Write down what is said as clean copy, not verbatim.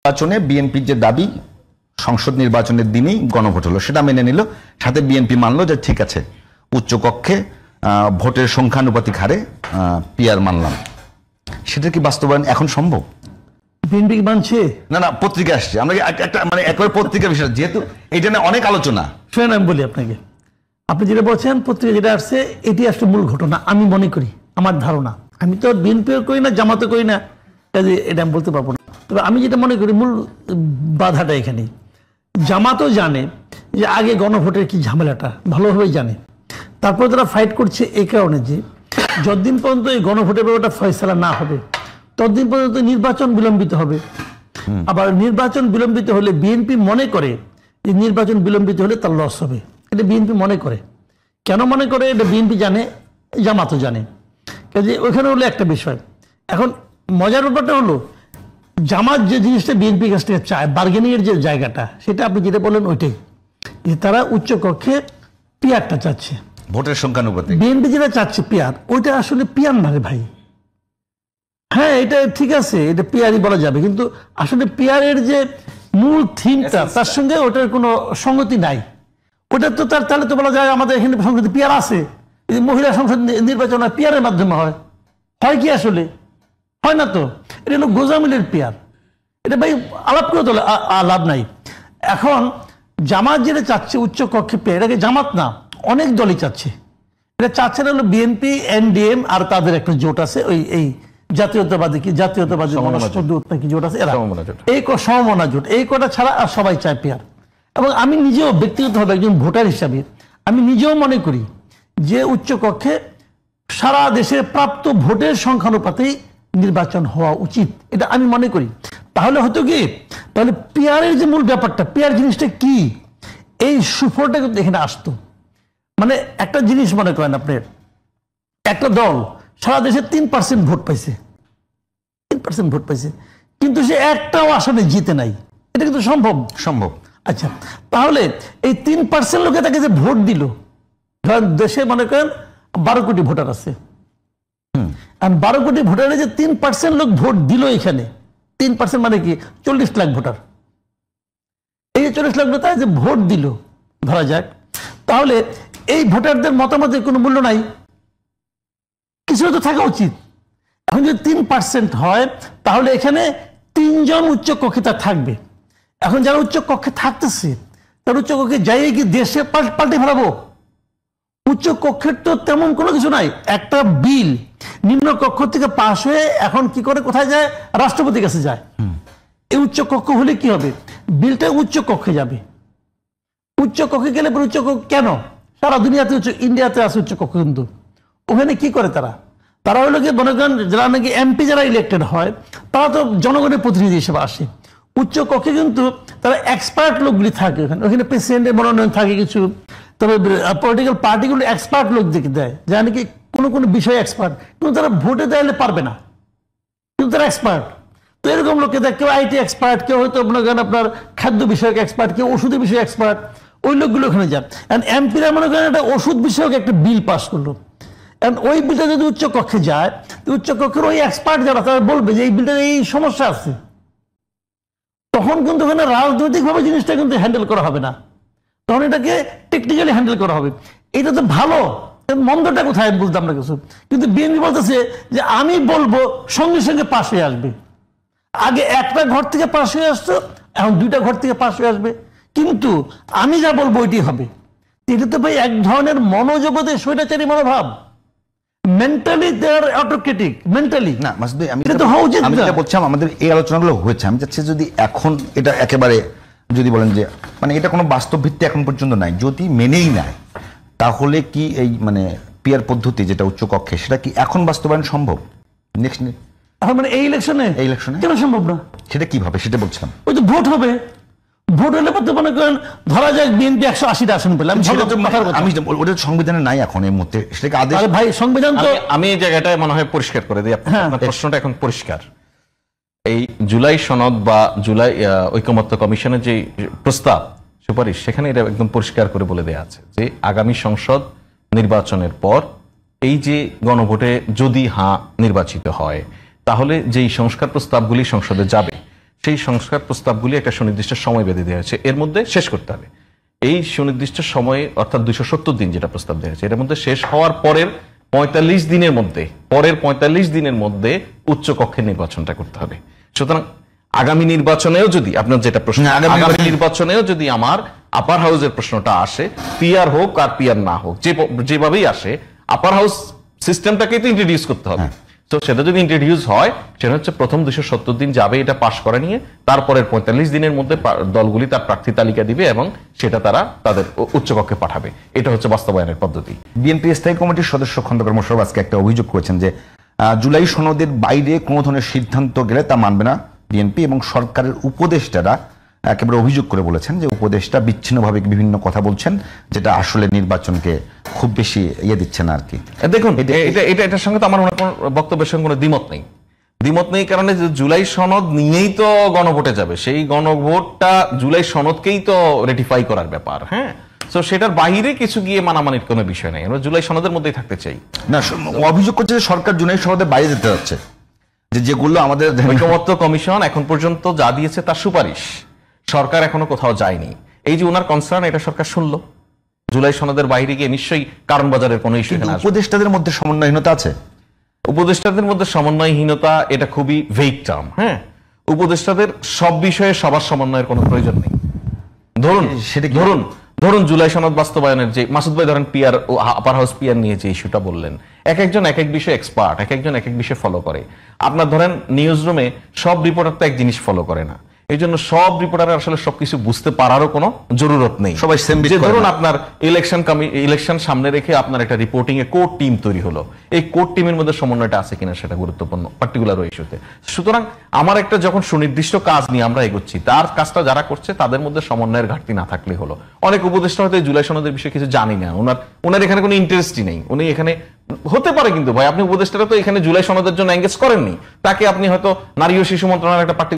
নির্বাচনে বিএনপির যে দাবি সংসদ নির্বাচনের দিনেই গণভোট হলো, সেটা মেনে নিল, সাথে বিএনপি মানলো যে ঠিক আছে উচ্চকক্ষে ভোটের সংখ্যানুপাতিক হারে পিআর মানলাম। সেটা কি বাস্তবায়ন এখন সম্ভব? বিএনপি মানছে না, না, পত্রিকা আসছে, আমরা একটা মানে একবার পত্রিকার বিষয়, যেহেতু এটা নিয়ে অনেক আলোচনা। শুনেন আমি বলি আপনাকে, আপনি যেটা বলছেন পত্রিকা যেটা আসছে এটি আসলে মূল ঘটনা আমি মনে করি, আমার ধারণা। আমি তো বিএনপিও করি না, জামাতও করি না, কাজে এটা আমি বলতে পারবো না। তবে আমি যেটা মনে করি মূল বাধাটা এখানে, জামাতও জানে যে আগে গণভোটের কি ঝামেলাটা ভালোভাবেই জানে, তারপর তারা ফাইট করছে এই কারণে যে যতদিন পর্যন্ত এই গণভোটের ব্যাপারটা ফয়সালা না হবে ততদিন পর্যন্ত নির্বাচন বিলম্বিত হবে। আবার নির্বাচন বিলম্বিত হলে বিএনপি মনে করে যে নির্বাচন বিলম্বিত হলে তার লস হবে, এটা বিএনপি মনে করে। কেন মনে করে এটা বিএনপি জানে, জামাতও জানে। কাজে ওইখানে হলো একটা বিষয়। এখন মজার ব্যাপারটা হলো জামাত যে জিনিসটা বিএনপির কাছ থেকে চায়, বার্গেনিং এর যে জায়গাটা, সেটা আপনি যেটা বললেন ওইটাই, যে তারা উচ্চ কক্ষে পিয়ারটা চাচ্ছে, ভোটের সংখ্যানুপাতিক। বিএনপি যেটা চাচ্ছে পিয়ার, ওইটা আসলে পিয়ার না রে ভাই। হ্যাঁ এটা ঠিক আছে, এটা পিয়ারই বলা যাবে, কিন্তু আসলে পিয়ারের যে মূল থিমটা তার সঙ্গে ওটার কোনো সঙ্গতি নাই। ওটা তো তাহলে তো বলা যায় আমাদের এখানে সংসদে পিয়ার আছে, মহিলা সংসদ নির্বাচন পিয়ারের মাধ্যমে হয় কি আসলে? হয় না তো। এটা হলো গোজামিলের পিয়ার, এটা ভাই আলাপ করে তো লাভ নাই। এখন জামাত যেটা চাচ্ছে উচ্চ কক্ষে পেয়ার, এটাকে জামাত না অনেক দলই চাচ্ছে। এটা চাচ্ছে না হলো বিএনপি, এনডিএম আর তাদের একটা জোট আছে, ওই এই জাতীয়তাবাদী কি জাতীয়তাবাদী জোট আছে, এরা এই সমমনা জোট, এই কটা ছাড়া আর সবাই চায় পেয়ার। এবং আমি নিজেও ব্যক্তিগতভাবে একজন ভোটার হিসাবে আমি নিজেও মনে করি যে উচ্চ কক্ষে সারা দেশের প্রাপ্ত ভোটের সংখ্যানুপাতেই নির্বাচন হওয়া উচিত, এটা আমি মনে করি। তাহলে হতো কি, তাহলে পিয়ারের যে মূল ব্যাপারটা, পিয়ার জিনিসটা কি, এই সুফলটা কিন্তু এখানে আসতো। মানে একটা জিনিস মনে করেন আপনি, একটা দল সারা দেশে 3% ভোট পাইছে, 3% ভোট পাইছে, কিন্তু সে একটাও আসনে জিতে নাই। এটা কিন্তু সম্ভব। আচ্ছা, তাহলে এই 3% লোকে তাকে যে ভোট দিল, ধরেন দেশে মনে করেন 12 কোটি ভোটার আছে, 12 কোটি ভোটারে যে 3% লোক ভোট দিল, এখানে 3% মানে কি 40 লাখ ভোটার। এই যে 40 লাখ ভোটার যে ভোট দিল ধরা যাক, তাহলে এই ভোটারদের মতামতের কোনো মূল্য নাই, কিছু তো থাকা উচিত। এখন যদি 3% হয় তাহলে এখানে 3 জন উচ্চ কক্ষে তার থাকবে। এখন যারা উচ্চ কক্ষে থাকতেছে তার উচ্চ কক্ষে যাই কি দেশে পাল্টে ফেলাবো? উচ্চ কক্ষের তো তেমন কোনো কিছু নাই। একটা বিল নিম্ন কক্ষ থেকে পাশ হয়ে এখন কি করে কোথায় যায়? রাষ্ট্রপতির কাছে যায়। এই উচ্চ কক্ষ হলে কি হবে? বিলটা উচ্চ কক্ষে যাবে। উচ্চ কক্ষে গেলে উচ্চ কক্ষ কেন? সারা দুনিয়াতে ইন্ডিয়াতে আছে উচ্চ কক্ষ, কিন্তু ওখানে কি করে তারা হলো কি মনে করেন যারা নাকি এমপি যারা ইলেক্টেড হয় তারা তো জনগণের প্রতিনিধি হিসেবে আসে। উচ্চ কক্ষে কিন্তু তারা এক্সপার্ট লোকগুলি থাকে, ওখানে প্রেসিডেন্টের মনোনয়ন থাকে কিছু, তবে পলিটিক্যাল পার্টিগুলো এক্সপার্ট লোক দেখে দেয়, যা নাকি কোনো বিষয়ে এক্সপার্ট, কিন্তু তারা ভোটে দেওয়ালে পারবে না, কিন্তু তারা এক্সপার্ট। তো এরকম লোককে দেয়, কেউ আইটি এক্সপার্ট, কেউ হয়তো মনে করেন আপনার খাদ্য বিষয়ক এক্সপার্ট, কেউ ওষুধের বিষয়ে এক্সপার্ট, ওই লোকগুলো ওখানে যান। এমপিরা মনে করেন একটা ওষুধ বিষয়ক একটা বিল পাস করলো, ওই বিলটা যদি উচ্চ কক্ষে যায়, উচ্চ কক্ষের ওই এক্সপার্ট যারা তারা বলবে যে এই বিলটার এই সমস্যা আছে, তখন কিন্তু ওখানে রাজনৈতিকভাবে জিনিসটা কিন্তু হ্যান্ডেল করা হবে না, তখন এটাকে টেকনিক্যালি হ্যান্ডেল করা হবে। এটা তো ভালো, মন্দটা কোথায় বুঝতাম না কিছু। কিন্তু বিএনপি বলতেছে যে আমি বলবো সঙ্গে সঙ্গে পাশ হয়ে আসবে। আগে একটা ঘর থেকে পাশ হয়ে আসতো, এখন 2টা ঘর থেকে পাশ হয়ে আসবে, কিন্তু আমি যা বলবো ওইটি হবে। এটা তো ভাই এক ধরনের মনোজগতে স্বৈরাচারী মনোভাব। মেন্টালি দে আর অটোক্রেটিক, মেন্টালি না। মাসুদ ভাই, আমি যেটা বলছিলাম, আমাদের এই আলোচনাগুলো হয়েছে, আমি চাচ্ছি যদি এখন এটা একেবারে যদি বলেন যে মানে এটা কোনো বাস্তব ভিত্তি এখন পর্যন্ত নাই, যদি মেনেই নেয়, তাহলে কি এই মানে পিয়ার পদ্ধতি যেটা উচ্চ কক্ষে, সেটা কি এখন বাস্তবায়ন সম্ভব? নেক্সট মানে এই ইলেকশনে কেন সম্ভব না? সেটা কিভাবে, সেটা বলছিলাম। ওই তো ভোট হবে, ভোট হলে মনে করেন ধরা যাক বিএনপি 180টা আসন পেলাম, আমি ওটা সংবিধানে নাই এখন এই মুহূর্তে, সেটাকে আদেশ ভাই সংবিধান তো। আমি এই জায়গাটায় মনে হয় পরিষ্কার করে দিই, আপনার প্রশ্নটা এখন পরিষ্কার। এই জুলাই সনদ বা জুলাই ঐকমত্য কমিশনের যে প্রস্তাব সুপারিশ, সেখানে এটা একদম পরিষ্কার করে বলে দেওয়া আছে যে আগামী সংসদ নির্বাচনের পর এই যে গণভোটে যদি নির্বাচিত হয়, তাহলে যেই সংস্কার প্রস্তাবগুলি সংসদে যাবে সেই সংস্কার প্রস্তাবগুলি একটা সুনির্দিষ্ট সময় বেঁধে দেওয়া হয়েছে, এর মধ্যে শেষ করতে হবে। এই সুনির্দিষ্ট সময়ে অর্থাৎ 270 দিন যেটা প্রস্তাব দেওয়া হয়েছে, এর মধ্যে শেষ হওয়ার পরের 45 দিনের মধ্যে উচ্চ কক্ষের নির্বাচনটা করতে হবে। সুতরাং আগামী নির্বাচনেও যদি আপনার যেটা প্রশ্ন, আগামী নির্বাচনেও যদি আমার আপার হাউসের প্রশ্নটা আসে, পিআর হোক আর পিআর না হোক, যেভাবেই আসে, আপার হাউস সিস্টেমটাকেই তো ইন্ট্রোডিউস করতে হবে। তো সেটা যদি ইন্ট্রোডিউস হয়, সেটা হচ্ছে প্রথম 270 দিন যাবে এটা পাশ করা নিয়ে, তারপরের 45 দিনের মধ্যে দলগুলি তার প্রার্থী তালিকা দিবে এবং সেটা তারা তাদের উচ্চকক্ষে পাঠাবে। এটা হচ্ছে বাস্তবায়নের পদ্ধতি। বিএনপি স্থায়ী কমিটির সদস্য খন্দকার মোশাররফ আজকে একটা অভিযোগ করেছেন যে জুলাই সনদের বাইরে কোনো ধরনের সিদ্ধান্ত গেলে তা মানবে না বিএনপি, এবং সরকারের উপদেষ্টারা একেবারে অভিযোগ করে বলেছেন যে উপদেষ্টা বিচ্ছিন্নভাবে বিভিন্ন কথা বলছেন, যেটা আসলে নির্বাচনকে খুব বেশি দিচ্ছে না আর কি। দেখুন, এটার সঙ্গে তো আমার কোনো বক্তব্যের সঙ্গে কোনো দ্বিমত নেই, কারণে যে জুলাই সনদ নিয়েই তো গণভোটে যাবে, সেই গণভোটটা জুলাই সনদকেই তো রেটিফাই করার ব্যাপার। হ্যাঁ, তো সেটার বাইরে কিছু গিয়ে মানামানির কোনো বিষয় নেই, আমরা জুলাই সনদের মধ্যেই থাকতে চাই। না, অভিযোগ করছে যে সরকার জুলাই সনদের বাইরে যেতে যাচ্ছে, যেগুলো আমাদের ঐকমত্য কমিশন এখন পর্যন্ত যা দিয়েছে তার সুপারিশ, সরকার এখনো কোথাও যায়নি। এই যে ওনার কনসার্ন, এটা সরকার শুনলো। জুলাই সনদের বাইরে গিয়ে নিশ্চয়ই কারণ বাজারের কোনো ইস্যু এখানে আসবে। উপদেষ্টাদের মধ্যে সমন্বয়হীনতা আছে। উপদেষ্টাদের মধ্যে সমন্বয়হীনতা এটা খুবই ভেগ টার্ম। হ্যাঁ, উপদেষ্টাদের সব বিষয়ে সবার সমন্বয়ের কোনো প্রয়োজন নেই। ধরুন জুলাই সনদ বাস্তবায়নের যে মাসুদ ভাই ধরেন পিআর ও আপার হাউস পিআর নিয়ে যে ইস্যুটা বললেন, এক একজন এক এক বিষয়ে এক্সপার্ট, এক একজন এক এক বিষয়ে ফলো করে। আপনার ধরেন নিউজ রুমে সব রিপোর্টার তো এক জিনিস ফলো করে না, এই জন্য সব রিপোর্টার আসলে সবকিছু বুঝতে পারারও কোনো জরুরত নেই। সবাই সেম। ধরুন আপনার ইলেকশন সামনে রেখে আপনার একটা রিপোর্টিং এ কোর টিম তৈরি হলো, এই কোর টিমের মধ্যে সমন্বয়টা আছে কিনা সেটা গুরুত্বপূর্ণ পার্টিকুলার ইস্যুতে। সুতরাং আমার একটা যখন সুনির্দিষ্ট কাজ নিয়ে আমরা এগোচ্ছি, তার কাজটা যারা করছে তাদের মধ্যে সমন্বয়ের ঘাটতি না থাকলে হলো। অনেক উপদেষ্টা হয়তো জুলাই সনদের বিষয়ে কিছু জানি না, ওনার এখানে কোনো ইন্টারেস্টই নেই, উনি এখানে হতে পারে, কিন্তু ভাই আপনি উপদেষ্টারা তো এখানে জুলাই সনদের জন্য এঙ্গেজ করেননি, তাকে আপনি হয়তো নারী ও শিশু মন্ত্রণালয়ের একটা